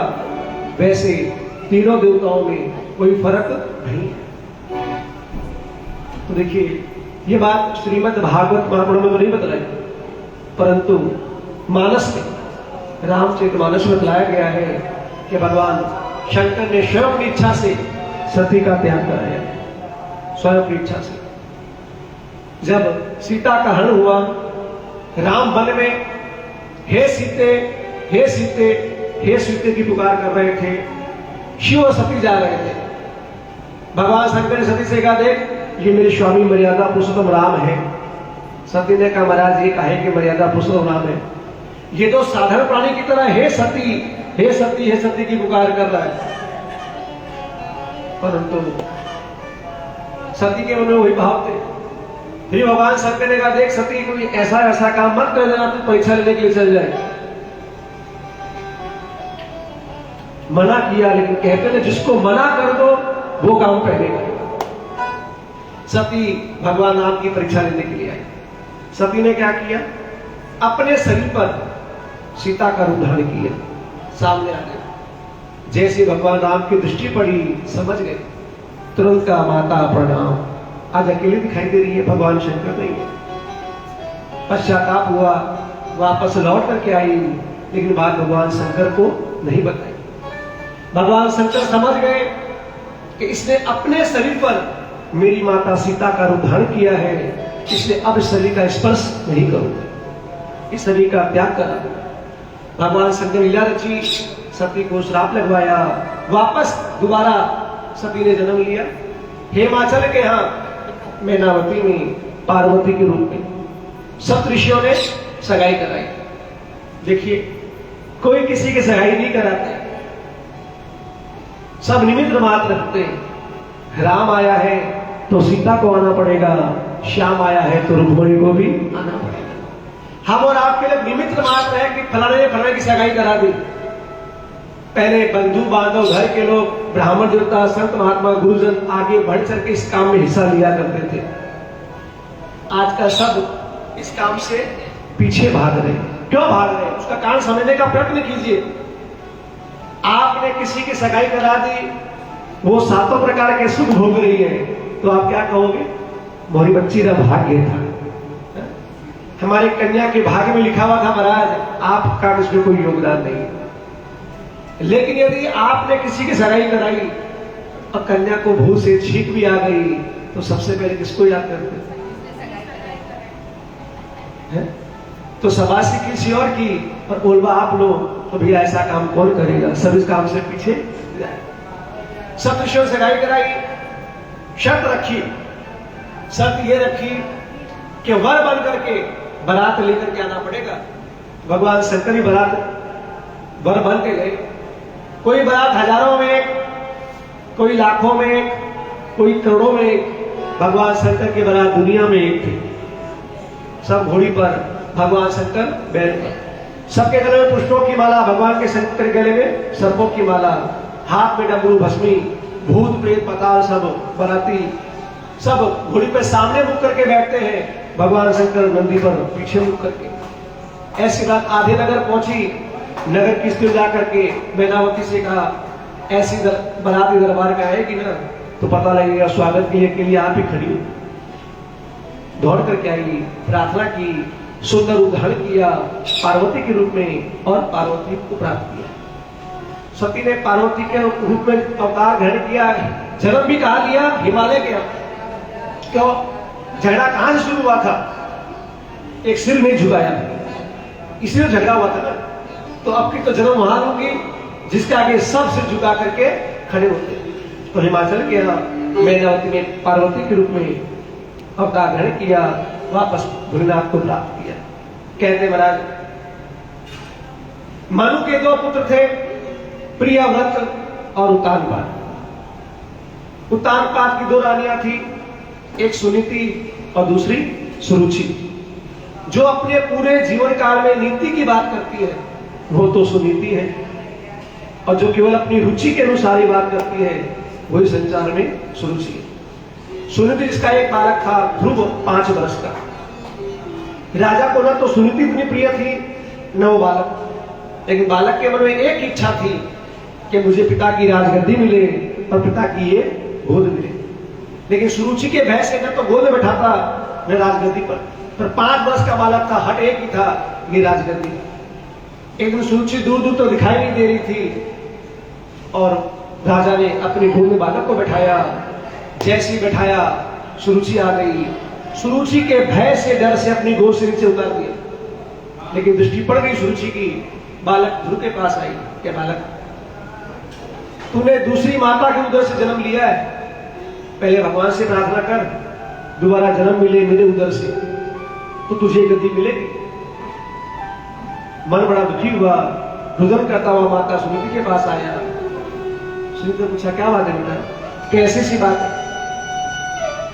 वैसे तीनों देवताओं में कोई फर्क नहीं है। तो देखिए, ये बात श्रीमद् भागवत महापुराण में तो नहीं बतलाई, परंतु मानस में, रामचरितमानस में बताया गया है कि भगवान शंकर ने स्वयं की इच्छा से सती का त्याग कराया, स्वयं की इच्छा से। जब सीता का हरण हुआ, राम वन में हे सीते, हे सीते, हे सीते की पुकार कर रहे थे। शिव और सती जा रहे थे। भगवान शंकर ने सती से कहा, देख ये मेरे स्वामी मर्यादा पुरुषोत्तम राम है। सती ने कहा, महाराज ये काहे कि मर्यादा पुरुषोत्तम राम है, ये तो साधारण प्राणी की तरह हे सती, हे सती, हे सती की पुकार कर रहा है। परंतु सती के मन में वही भाव थे। फिर भगवान शंकर ने कहा, देख सती, कोई ऐसा ऐसा काम मत कर देना, तू परीक्षा लेने के लिए चल जाए। मना किया, लेकिन कहते हैं जिसको मना कर दो वो काम पहले करेगा। सती भगवान राम की परीक्षा लेने के लिए आई। सती ने क्या किया, अपने शरीर पर सीता का रूप धारण किया, सामने आ गए। जैसे भगवान राम की दृष्टि पड़ी, समझ गए, तुरंत का माता प्रणाम। आज अकेले दिखाई दे रही है, भगवान शंकर नहीं है। पश्चाताप हुआ, वापस लौट करके आई, लेकिन बात भगवान शंकर को नहीं बताई। भगवान शंकर समझ गए कि इसने अपने शरीर पर मेरी माता सीता का रूप धारण किया है, इसलिए अब इस शरीर का स्पर्श नहीं करूंगा, इस शरीर का त्याग करा। भगवान शंकर लीला रची, सती को श्राप लगवाया, वापस दोबारा सती ने जन्म लिया। हेमाचल के यहाँ मैनावती में पार्वती के रूप में सप्त ऋषियों ने सगाई कराई। देखिए, कोई किसी की सगाई नहीं कराते, सब निमित्त मात्र रखते। राम आया है तो सीता को आना पड़ेगा, श्याम आया है तो रुक्मणी को भी आना पड़ेगा। हम और आपके लिए निमित्त मात्र है कि फलाने ने फलाने की सगाई करा दी। पहले बंधु बांधव, घर के लोग, ब्राह्मण देवता, संत महात्मा, गुरुजन आगे बढ़ चढ़ के इस काम में हिस्सा लिया करते थे। आज का सब इस काम से पीछे भाग रहे। क्यों भाग रहे? उसका कारण समझने का प्रयत्न कीजिए। आपने किसी की सगाई करा दी, वो सातों प्रकार के सुख भोग रही है, तो आप क्या कहोगे? मोरी बच्ची का भाग्य था, हमारी कन्या के भाग्य में लिखा हुआ था, महाराज आपका इसमें कोई योगदान नहीं। लेकिन यदि आपने किसी की सगाई कराई और कन्या को भूल से छींक भी आ गई, तो सबसे पहले किसको याद करते हैं? तो सबासी किसी और की, और बोलवा आप लोग तो भैया ऐसा काम कौन करेगा, सब इस काम से पीछे जाए। सप्तऋषियों से राय कराई, शर्त रखी, शर्त ये रखी कि वर बन करके बारात लेकर के आना पड़ेगा। भगवान शंकर ही बारात वर बन के गए। कोई बारात हजारों में एक, कोई लाखों में एक, कोई करोड़ों में एक। भगवान शंकर की बारात दुनिया में एक थी। सब घोड़ी पर, भगवान शंकर बैल पर। सबके गले में पुष्पों की माला, भगवान के शंकर के गले में सर्पों की माला, हाथ में डमरू भस्मी, भूत प्रेत पताल सब बराती सब घोड़ी पे सामने मुख करके बैठते हैं, भगवान शंकर नंदी पर पीछे मुख करके। ऐसी बात आधे नगर पहुंची। नगर की स्त्री जाकर के मैनावती से कहा, ऐसी बाराती दरबार में आएगी ना तो पता लगेगा, स्वागत के लिए आप ही खड़ी हो। दौड़ करके आई, प्रार्थना की, सुंदर रूप धारण किया पार्वती के रूप में और पार्वती को प्राप्त किया। सती ने पार्वती के रूप में अवतार ग्रहण किया, जन्म भी कहा लिया हिमालय के। क्यों? झगड़ा कहां से शुरू हुआ था? एक सिर नहीं झुकाया, इसलिए झगड़ा हुआ था ना। तो अब की तो जन्म वहां होगी जिसके आगे सब सिर झुका करके खड़े होते। तो हिमाचल के मैनावती ने पार्वती के रूप में अवतार ग्रहण किया, वापस भोलेनाथ को प्राप्त किया। कहते महाराज, मनु के दो पुत्र थे, प्रियव्रत और उत्तानपाद। उत्तानपाद की दो रानियां थी, एक सुनीति और दूसरी सुरुचि। जो अपने पूरे जीवन काल में नीति की बात करती है वो तो सुनीति है, और जो केवल अपनी रुचि के अनुसार ही बात करती है वही संसार में सुरुचि है। सुनीति जिसका एक बालक था ध्रुव 5 वर्ष का। राजा को न तो सुनीति इतनी प्रिय थी न वो बालक, लेकिन बालक के मन में एक इच्छा थी कि मुझे पिता की राजगद्दी मिले और पिता की ये गोद मिले। लेकिन सुरुचि के भय से न तो गोद में बैठाता न राजगद्दी पर 5 वर्ष का बालक था, हट एक ही था, ये राजगद्दी। एक दिन सुरुचि दूर दूर तो दिखाई नहीं दे रही थी और राजा ने अपनी गोद में बालक को बैठाया। जैसे ही बैठाया सुरुचि आ गई। सुरुचि के भय से, डर से अपनी गोद से नीचे उतार दिया। लेकिन दृष्टि पड़ गई सुरुचि की, बालक ध्रुव के पास आई कि बालक, तूने दूसरी माता के उदर से जन्म लिया है, पहले भगवान से प्रार्थना कर दोबारा जन्म मिले मेरे उदर से तो तुझे गद्दी मिलेगी। मन बड़ा दुखी हुआ, रुदन करता हुआ माता सुनीति के पास आया। सुनीति ने पूछा, क्या बात है बेटा? कैसी सी बात है?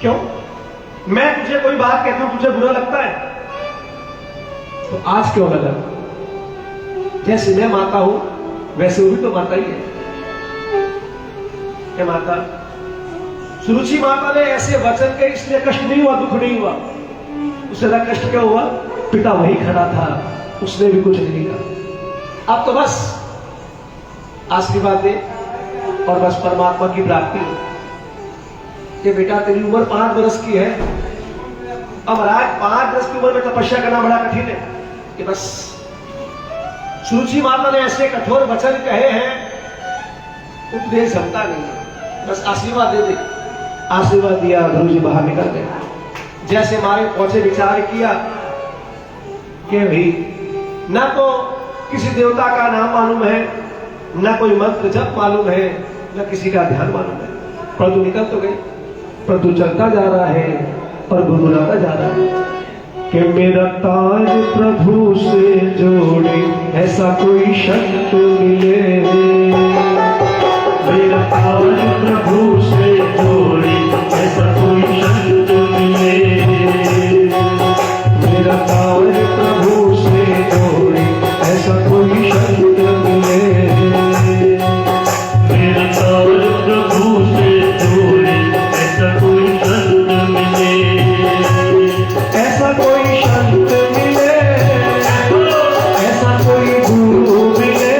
क्यों? मैं तुझे कोई बात कहता हूं तुझे बुरा लगता है? तो आज क्यों लगा? जैसे मैं माता हूं वैसे वो भी तो माता ही है। क्या माता? सुरुचि माता ने ऐसे वचन के इसलिए कष्ट नहीं हुआ, दुख नहीं हुआ। उससे ज्यादा कष्ट क्या हुआ? पिता वही खड़ा था, उसने भी कुछ नहीं कहा। अब तो बस आशीर्वाद दे और बस परमात्मा की प्राप्ति हो कि बेटा तेरी उम्र 5 वर्ष की है। अब राज 5 वर्ष की उम्र में तपस्या करना बड़ा कठिन है कि बस सुरुचि माता ने ऐसे कठोर वचन कहे हैं, उपदेश क्षमता नहीं है, बस आशीर्वाद दे दे। आशीर्वाद दिया, गुरु जी बाहर निकल गए। जैसे मारे पहुंचे, विचार किया कि भाई न तो किसी देवता का नाम मालूम है, न कोई मंत्र जप मालूम है, न किसी का ध्यान मालूम है, परंतु निकल तो गए। परंतु चलता जा रहा है और गुनगुनाता जा रहा है कि मेरा ताज प्रभु से जोड़े ऐसा कोई संत मिले, मेरा ताज प्रभु से जोड़े ऐसा कोई संत मिले, मेरा ताज प्रभु से जोड़े ऐसा कोई संत मिले, मेरा ताज प्रभु से जोड़े ऐसा कोई संत मिले, ऐसा कोई संत मिले, ऐसा कोई गुरु मिले,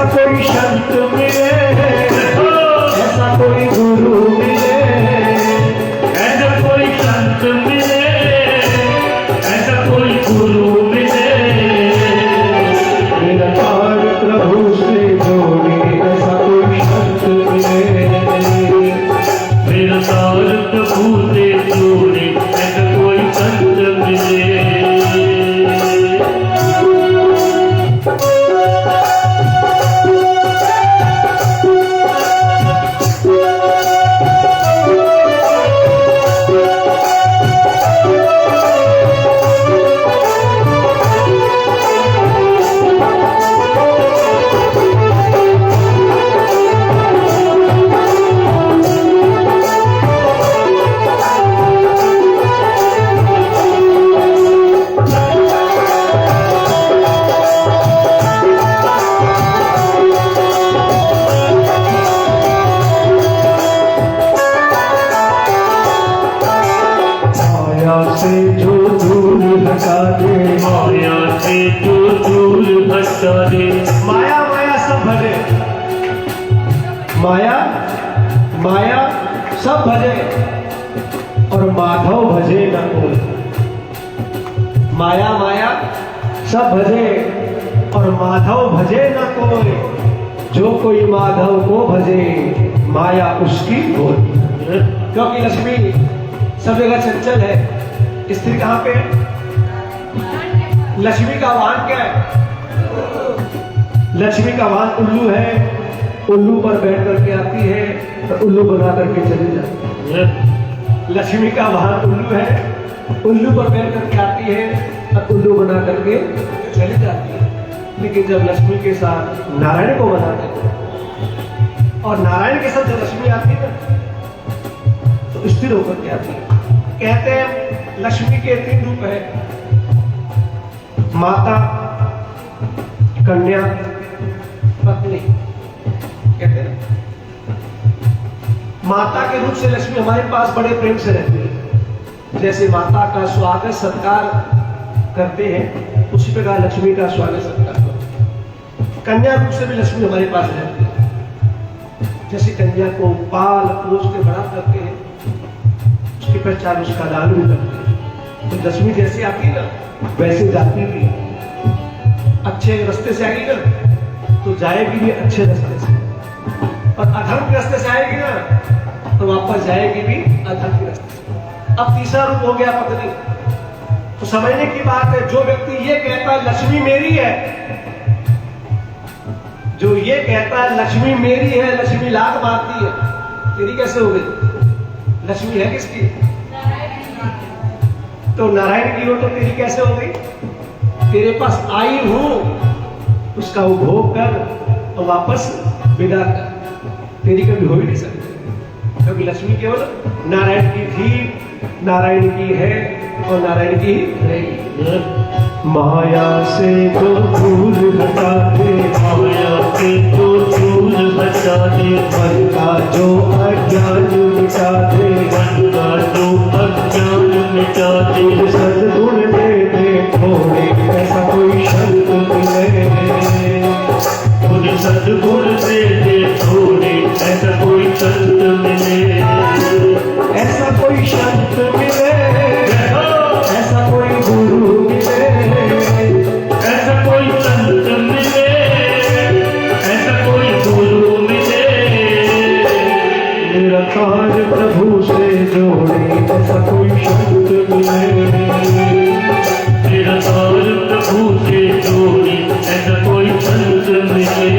ऐसा कोई संत मिले, ऐसा कोई गुरु मिले, ऐसा कोई संत मिले, ऐसा कोई गुरु मिले, निरंकार प्रभु से जोड़े, ऐसा कोई संत मिले, निरंकार प्रभु से जोड़े, ऐसा कोई संत मिले। से जो दूर हटा दे, माया से जो दूर हटा दे, माया माया सब भजे, माया माया सब भजे और माधव भजे न कोई। माया माया सब भजे और माधव भजे न कोई। जो कोई माधव को भजे माया उसकी होती। क्योंकि लक्ष्मी सब जगह चंचल है। स्त्री कहां पे है? लक्ष्मी का वाहन क्या है? लक्ष्मी का वाहन उल्लू है। उल्लू पर बैठ करके आती है तो उल्लू बना करके चली जाती है। लक्ष्मी का वाहन उल्लू है। उल्लू पर बैठ करके आती है और उल्लू बना करके चली जाती है। लेकिन जब लक्ष्मी के साथ नारायण को बनाते हैं और नारायण के साथ जब लक्ष्मी आती है तो स्थिर होकर के आती है। कहते हैं लक्ष्मी के 3 रूप है, माता, कन्या, पत्नी। कहते हैं माता के रूप से लक्ष्मी हमारे पास बड़े प्रेम से रहती है। जैसे माता का स्वागत सत्कार करते हैं उसी प्रकार लक्ष्मी का स्वागत सत्कार करते हैं। कन्या रूप से भी लक्ष्मी हमारे पास रहती है। जैसे कन्या को पाल पोस के बड़ा करते हैं उसकी पहचान उसका लाल भी करते हैं। तो लक्ष्मी जैसे आती है ना वैसे जाती भी, अच्छे रास्ते से आएगी ना तो जाएगी भी अच्छे रास्ते से, और अधर्म के रास्ते से आएगी ना तो वापस जाएगी भी अधर्म के रास्ते से। अब तीसरा रूप हो गया पत्नी। तो समझने की बात है, जो व्यक्ति ये कहता है लक्ष्मी मेरी है, जो ये कहता है लक्ष्मी मेरी है, लक्ष्मी लात मारती है, तेरी कैसे हो गई? लक्ष्मी है किसकी? तो नारायण की हो तो तेरी कैसे हो गई? तेरे पास आई हूं उसका उपभोग कर और वापस विदा कर। तेरी कभी हो ही नहीं सकती, क्योंकि लक्ष्मी केवल नारायण की थी, नारायण की है और नारायण की रहेगी। माया से जो दूर हटा दे, माया से जो दूर हटा दे, मन का जो अज्ञान मिटा दे, मन का जो अज्ञान मिटा दे, सद्गुण दे दे थोड़े, ऐसा कोई संत मिले, मुझे सद्गुण दे दे थोड़े, ऐसा कोई संत मिले, ऐसा कोई संत मिले, ऐसा कोई गुरु मिले, ऐसा कोई संत मिले, ऐसा कोई गुरु मिले, निरंकार प्रभु से जोड़े, ऐसा कोई संत मिले, निरंकार प्रभु से जोड़े, ऐसा कोई संत मिले।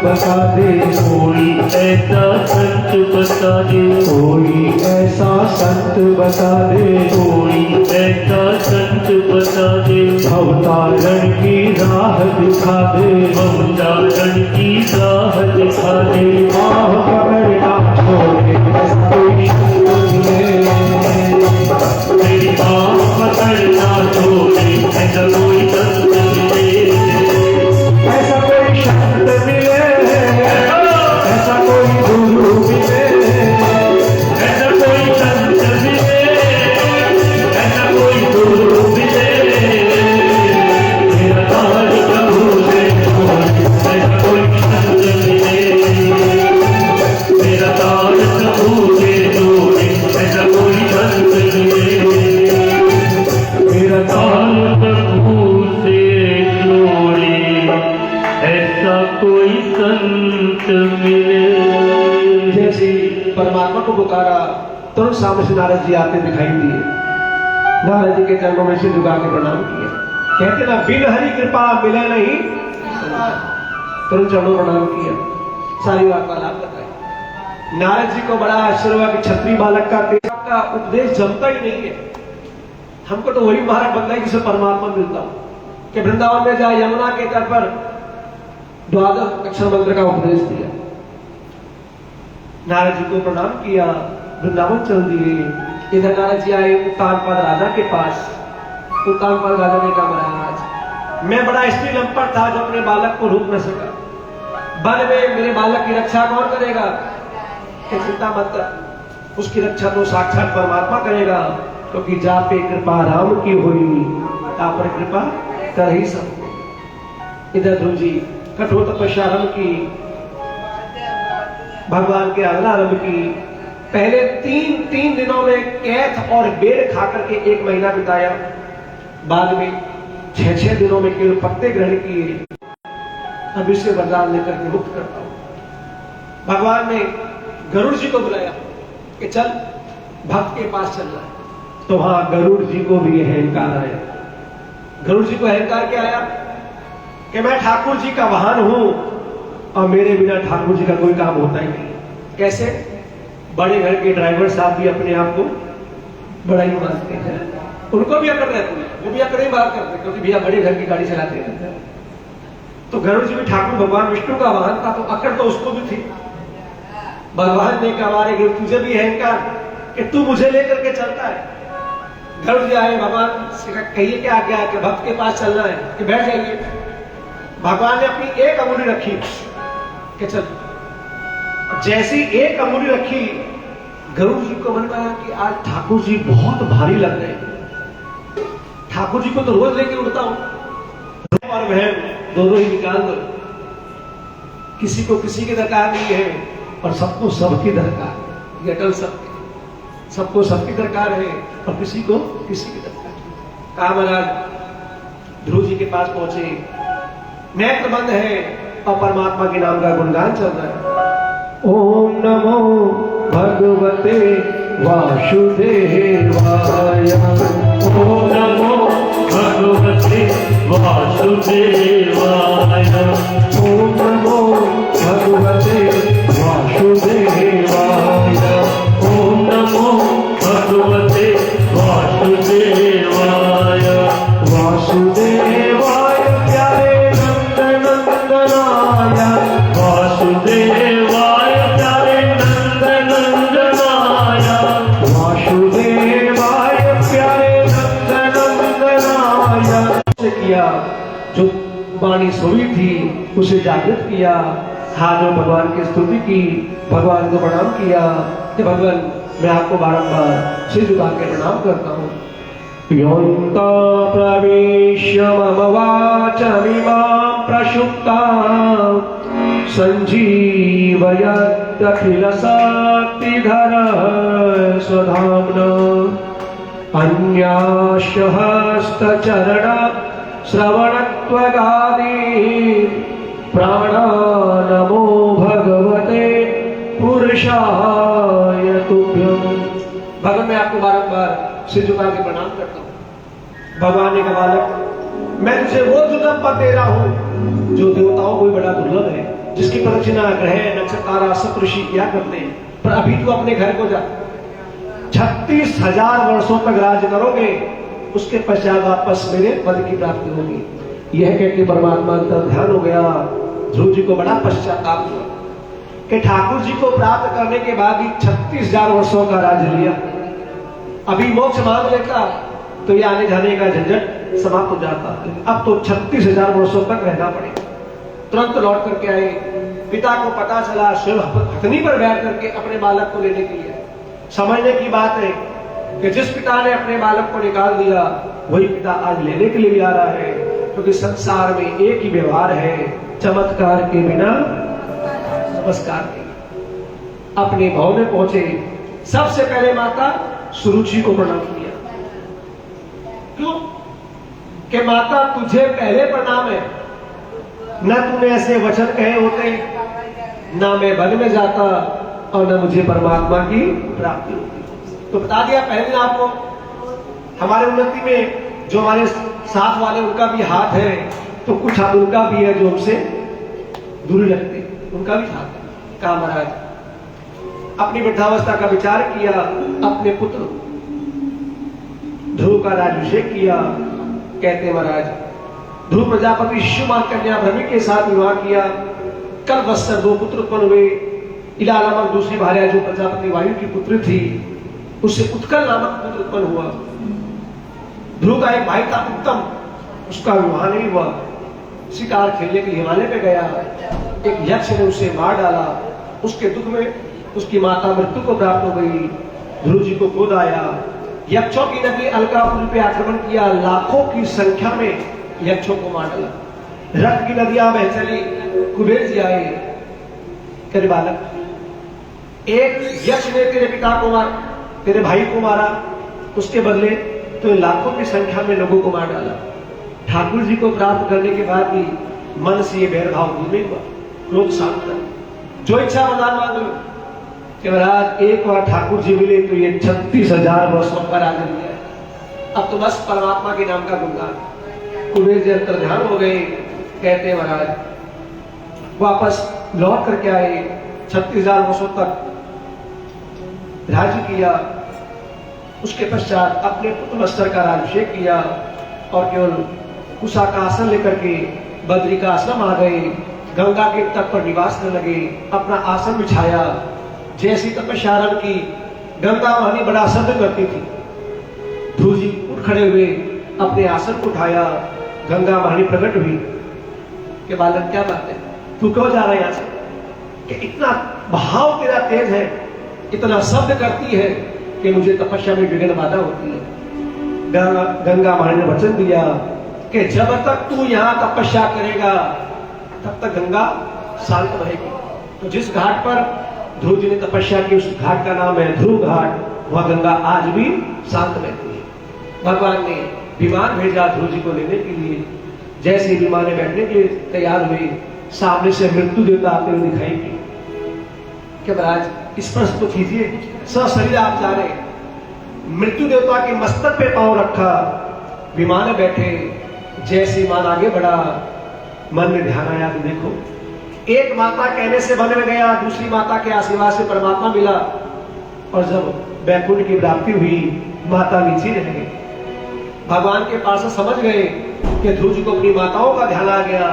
बता दे, कोई ऐसा संत बता दे, कोई ऐसा संत बता दे, कोई ऐसा संत बता दे, भवतारण की राह दिखा दे, भवतारण की राह दिखा दे, आह पकड़ना छोड़े ऐसा कोई संत मिले, मेरी बात पकड़ना छोड़े ऐसा कोई संत मिले, ऐसा कोई संत मिले, ऐसा कोई गुरु मिले, ऐसा कोई संत मिले, ऐसा कोई गुरु मिले, मेरा तार प्रभु से छोड़े ऐसा कोई संत मिले, मेरा तार प्रभु से छोड़े ऐसा कोई संत मिले, मेरा तार प्रभु से जोड़े ऐसा कोई संत मिले। जैसे परमात्मा को पुकारा तुरंत सामने से नारद जी आते दिखाई दिए, नारद जी के चरणों में से झुका के प्रणाम किया। कहते ना बिन हरि कृपा मिले नहीं, तुरंत चरणों में प्रणाम किया, सारी वार्तालाप बताई। नारद जी को बड़ा आश्चर्य हुआ कि छत्री बालक का तेज का उपदेश जमता ही नहीं है, हमको तो वही महाराज बनता है जिसे परमात्मा मिलता हो कि वृंदावन में जाए यमुना के तट पर द्वादश अक्षर मंत्र का उपदेश दिया। नारद जी को प्रणाम किया, वृंदावन चल दिए। इधर नारद जी आए उत्तानपाद राजा के पास। उत्तानपाद राजा ने कहा महाराज मैं बड़ा स्त्री लंपट था जो अपने बालक को रोक न सका, वन में मेरे बालक की रक्षा कौन करेगा? कि चिंता मत कर, उसकी रक्षा तो साक्षात परमात्मा करेगा, क्योंकि जा पे कृपा राम की हुई ता पर कृपा कर ही सकते। इधर ध्रुव जी कठोर तपस्या आरंभ की, भगवान की आराधना आरंभ की। पहले तीन दिनों में कैथ और बेर खा करके 1 महीना बिताया, बाद में 6 दिनों में केवल पत्ते ग्रहण किए। अब इसे वरदान लेकर के मुक्त करता हूं। भगवान ने गरुड़ जी को बुलाया कि चल भक्त के पास चल रहा है, तो वहां गरुड़ जी को भी अहंकार आया। गरुड़ जी को अहंकार क्या आया कि मैं ठाकुर जी का वाहन हूं और मेरे बिना ठाकुर जी का कोई काम होता ही नहीं। कैसे? बड़े घर के ड्राइवर साहब भी अपने आप को बड़ा ही मानते हैं, उनको भी अकड़ रहती है, वो भी अकड़ ही बात करते हैं, क्योंकि भैया बड़े घर की गाड़ी चलाते रहते हैं। तो गरुड़ जी भी ठाकुर भगवान विष्णु का वाहन था, तो अकड़ तो उसको भी थी। भगवान ने कहा अरे गुरु तुझे भी अहंकार कि तू मुझे लेकर के चलता है। गरुड़ जी आए, भगवान से कहिए क्या आज्ञा है कि भक्त के पास चलना है कि बैठ जाइए। भगवान ने अपनी 1 अंगुली रखी कि चल। जैसी 1 अंगुली रखी, गरुड़ जी को मन में आया कि आज ठाकुर जी बहुत भारी लग रहे हैं। ठाकुर जी को तो रोज लेके उड़ता हूं, और बहन दोनों ही निकाल दो, किसी को किसी की दरकार नहीं है और सबको सबकी दरकार है। ये अटल सत्य, सबको सबकी दरकार है और किसी को किसी की दरकार। कहा महाराज ध्रुव जी के पास पहुंचे, नेत्र बंद है और परमात्मा के नाम का गुणगान चल रहा है। ओम नमो भगवते वासुदेवाय, ओम नमो भगवते वासुदेवाय, ओम नमो भगवते वासुदेवाय, ओम नमो भगवते वासुदेवाय, वासुदेवाय प्यारे नंदनंदनाय, वासुदेवाय प्यारे नंदनंदनाय, वासुदेवाय प्यारे नंदनंदनाय। किया जो वाणी सोई थी उसे जागृत किया, हाथ में भगवान की स्तुति की, भगवान को प्रणाम किया कि भगवान मैं आपको बारंबार सिर झुका के प्रणाम करता हूँ। योऽन्तो प्रविश्य मम वाचमिमां प्रसुप्तां सञ्जीवयत्यखिलशक्तिधरः स्वधाम्ना अन्यास्य हस्तचरण श्रवणत्वगादि प्राणा नमो भगवते पुरुषाय तुभ्यं। भगवान मैं आपको बारंबार सिर झुका के प्रणाम करता हूँ। भगवान ने कहा बालक मैं तुझे वो दुर्लभ पद दे रहा हूं जो देवताओं को भी बड़ा दुर्लभ है। जिसकी प्रदक्षिणा ग्रह नक्षत्र सप्तऋषि किया करते हैं। पर अभी तू अपने घर को जा, 36,000 वर्षों तक राज करोगे, उसके पश्चात वापस मेरे पद की प्राप्ति होगी। यह कहकर परमात्मा अंतर ध्यान हो गया। ध्रुव जी को बड़ा पश्चाताप हुआ कि ठाकुर जी को प्राप्त करने के बाद ही 36,000 वर्षों का राज लिया, अभी मोक्ष मांग लेता तो ये आने जाने का झंझट समाप्त हो जाता। अब तो 36,000 वर्षों तक रहना पड़ेगा। तुरंत लौट करके आए। पिता को पता चला, शिव हथनी पर बैठ करके अपने बालक को लेने के लिए। समझने की बात है कि जिस पिता ने अपने बालक को निकाल दिया, वही पिता आज लेने के लिए भी आ रहा है, क्योंकि संसार में एक ही व्यवहार है, चमत्कार के बिना नमस्कार नहीं। अपने भाव में पहुंचे, सबसे पहले माता सुरुचि को प्रणाम किया। क्यों? कि माता तुझे पहले प्रणाम है, न तूने ऐसे वचन कहे होते, ना मैं वन में जाता और न मुझे परमात्मा की प्राप्ति होती। तो बता दिया पहले दिन आपको। हमारे उन्नति में जो हमारे साथ वाले उनका भी हाथ है, तो कुछ हाथ उनका भी है जो हमसे दूरी रखते, उनका भी हाथ है। कहा महाराज, अपनी वृद्धावस्था का विचार किया, अपने पुत्र ध्रुव का राज्याभिषेक किया। कहते महाराज, ध्रुव प्रजापति शिशुमान कन्या भ्रमि के साथ विवाह किया। कल वत्सर 2 पुत्र उत्पन्न हुए। इला नामक दूसरी भार्या जो प्रजापति वायु की पुत्री थी, उससे उत्कल नामक पुत्र उत्पन्न हुआ। ध्रुव का एक भाई था उत्तम, उसका विवाह नहीं हुआ। शिकार खेलने के लिए हिमालय पे गया, एक यक्ष ने उसे मार डाला। उसके दुख में उसकी माता मृत्यु को प्राप्त हो गई। ध्रुव जी को क्रोध आया, यक्षों की नगरी अलकापुरी पे आक्रमण किया। लाखों की संख्या में यक्षों को मार डाला। रक्त की नदियां बह चली। कुबेर जी आए, तेरे बालक, एक यक्ष ने तेरे पिता को मारा, तेरे भाई को मारा, उसके बदले तो लाखों की संख्या में लोगों को मार डाला। ठाकुर जी को प्राप्त करने के बाद भी मन से ये भेदभाव दूर नहीं हुआ। क्रोध शांत कर, जो इच्छा वरदान मांग लो कि महाराज एक बार ठाकुर जी मिले तो ये 36,000 वर्षों का राज लिया है, अब तो बस परमात्मा के नाम का गुणगान। कुबेर जी अंतर ध्यान हो गए। कहते हैं महाराज, वापस लौट करके आए, 36,000 वर्षों तक राज्य किया। उसके पश्चात अपने पुत्र वत्सर का राज्याभिषेक किया और केवल कुशा का आसन लेकर के बद्री का आश्रम आ गए। गंगा के तट पर निवास करने लगे, अपना आसन बिछाया। जैसी तपस्या आरंभ की, गंगा वहां बड़ा शब्द करती थी। ध्रुव जी उठ खड़े हुए, अपने आसन को उठाया। गंगा महारानी प्रकट हुई कि बालक क्या बात है, तू क्यों जा रहा है यहां से? कि इतना भाव तेरा तेज है, इतना शब्द करती है कि मुझे तपस्या में विघ्न बाधा होती है। गंगा महारानी ने वचन दिया कि जब तक तू यहां तपस्या करेगा तब तक गंगा शांत रहेगी। तो जिस घाट पर ध्रुव जी ने तपस्या की, उस घाट का नाम है ध्रुव घाट। वह गंगा आज भी शांत रहती है। भगवान ने विमान भेजा ध्रुव जी को लेने के लिए। जैसे विमान में बैठने के लिए तैयार हुए, सामने से मृत्यु देवता आते हुए दिखाई दिए कि महाराज स्पर्श तो कीजिए, सशरीर आप जा रहे। मृत्यु देवता के मस्तक पे पांव रखा, विमान में बैठे। जैसे विमान आगे बढ़ा, मन में ध्यान आया कि देखो, एक माता कहने से वन में गया, दूसरी माता के आशीर्वाद से परमात्मा मिला, और जब बैकुंठ की प्राप्ति हुई, माता नीचे रह गई। भगवान के पास समझ गए कि ध्रुव जी को अपनी माताओं का ध्यान आ गया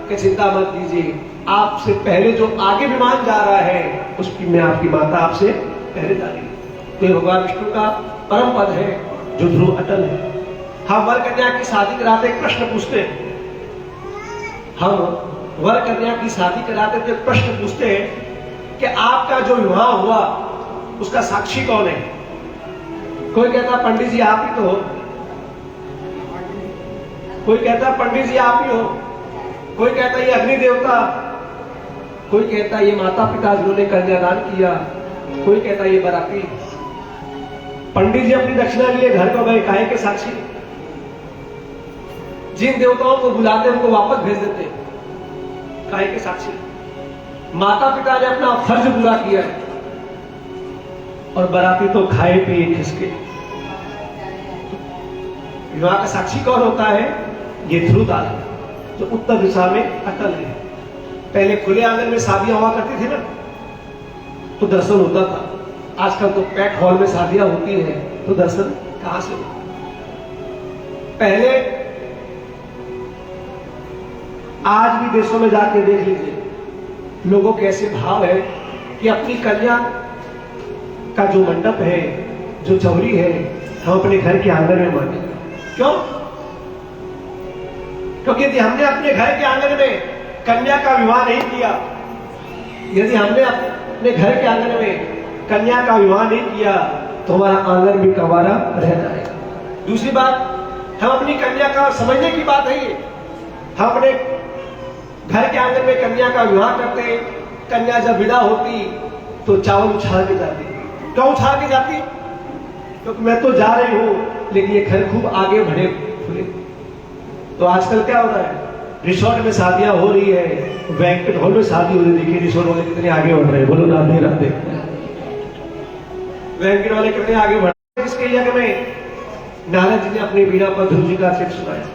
कि चिंता मत कीजिए, आपसे पहले जो आगे विमान जा रहा है उसकी मैं आपकी माता आपसे पहले जा रही है। तो ये भगवान विष्णु का परम पद है जो ध्रुव अटल है। हम वर कन्या की शादी कराते एक प्रश्न पूछते हैं, हम वर कन्या की शादी कराते थे प्रश्न पूछते हैं कि आपका जो विवाह हुआ उसका साक्षी कौन है? कोई कहता पंडित जी आप ही तो हो, कोई कहता पंडित जी आप ही हो, कोई कहता ये अग्नि देवता, कोई कहता ये माता पिता जिन्होंने कन्यादान किया, कोई कहता ये बराती। पंडित जी अपनी दक्षिणा के लिए घर को गए, काहे के साक्षी? जिन देवताओं को बुलाते उनको वापस भेज देते, काहे के साक्षी? माता पिता ने अपना फर्ज पूरा किया है, और बराती तो खाए पिए खिसके। विवाह का साक्षी कौन होता है? ये ध्रुव तारा जो उत्तर दिशा में अटल है। पहले खुले आंगन में शादियां हुआ करती थी ना, तो दर्शन होता था। आजकल तो पैक हॉल में शादियां होती हैं, तो दर्शन कहां से होता? पहले, आज भी देशों में जाके देख लीजिए, लोगों के ऐसे भाव है कि अपनी कन्या का जो मंडप है, जो चौरी है, हम अपने घर के आंगन में मांगे। क्यों? क्योंकि यदि हमने अपने घर के आंगन में कन्या का विवाह नहीं किया, यदि हमने अपने घर के आंगन में कन्या का विवाह नहीं किया, तो हमारा आंगन भी कंवारा रह जाएगा। दूसरी बात, हम अपनी कन्या का, समझने की बात है ये, हम अपने घर के आंगन में कन्या का विवाह करते, कन्या जब विदा होती तो चावल उछाल के जाती। क्यों उछाल के जाती? क्योंकि मैं तो जा रही हूं, लेकिन ये घर खूब आगे बढ़े खुले। तो आजकल क्या हो रहा है, रिसोर्ट में शादियां हो रही है, बैंक्वेट हॉल में शादी हो रही है। देखिए रिसोर्ट वाले कितने आगे बढ़ रहे हैं, बोलो राधे राधे। बैंक्वेट वाले कितने आगे बढ़ रहे हैं। इसके यज्ञ में नारद जी ने अपनी वीणा पर ध्रुव जी का चित्र सुनाया।